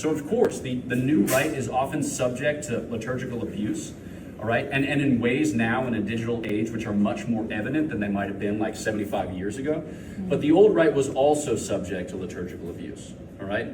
So of course, the new rite is often subject to liturgical abuse, all right? And in ways now in a digital age, which are much more evident than they might have been like 75 years ago. But the old rite was also subject to liturgical abuse, all right?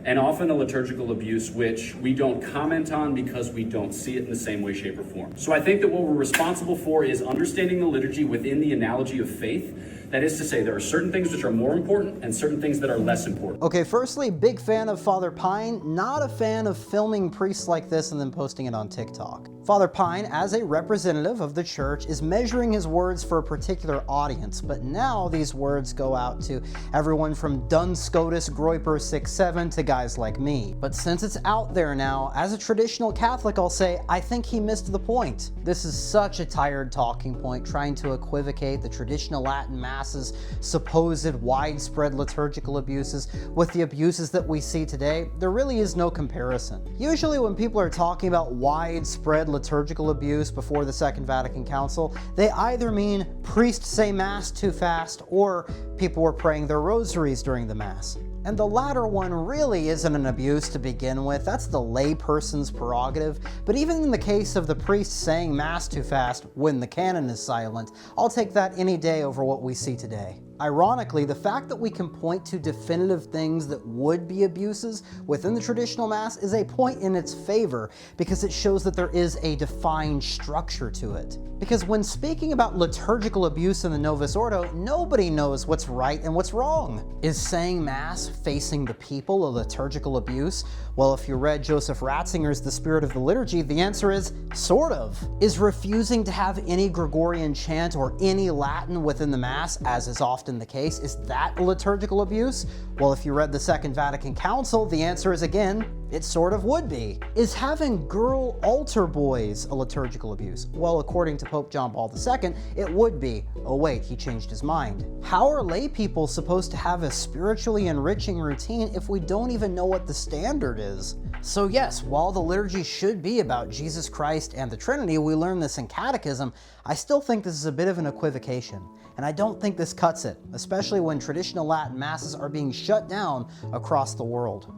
And often a liturgical abuse which we don't comment on because we don't see it in the same way, shape, or form. So I think that what we're responsible for is understanding the liturgy within the analogy of faith. That is to say, there are certain things which are more important and certain things that are less important. Okay, firstly, big fan of Father Pine, not a fan of filming priests like this and then posting it on TikTok. Father Pine, as a representative of the church, is measuring his words for a particular audience, but now these words go out to everyone from Duns Scotus Groyper 6'7" to guys like me. But since it's out there now, as a traditional Catholic, I'll say, I think he missed the point. This is such a tired talking point, trying to equivocate the traditional Latin Mass's supposed widespread liturgical abuses with the abuses that we see today. There really is no comparison. Usually when people are talking about widespread liturgical abuse before the Second Vatican Council, they either mean priests say Mass too fast or people were praying their rosaries during the Mass. And the latter one really isn't an abuse to begin with, that's the lay person's prerogative. But even in the case of the priest saying Mass too fast when the canon is silent, I'll take that any day over what we see today. Ironically, the fact that we can point to definitive things that would be abuses within the traditional Mass is a point in its favor because it shows that there is a defined structure to it. Because when speaking about liturgical abuse in the Novus Ordo, nobody knows what's right and what's wrong. Is saying Mass facing the people a liturgical abuse? Well, if you read Joseph Ratzinger's The Spirit of the Liturgy, the answer is sort of. Is refusing to have any Gregorian chant or any Latin within the Mass, as is often the case, is that a liturgical abuse? Well, if you read the Second Vatican Council, the answer is again, it sort of would be. Is having girl altar boys a liturgical abuse? Well, according to Pope John Paul II, it would be. Oh wait, he changed his mind. How are lay people supposed to have a spiritually enriching routine if we don't even know what the standard is? So yes, while the liturgy should be about Jesus Christ and the Trinity, we learn this in Catechism, I still think this is a bit of an equivocation. And I don't think this cuts it, especially when traditional Latin Masses are being shut down across the world.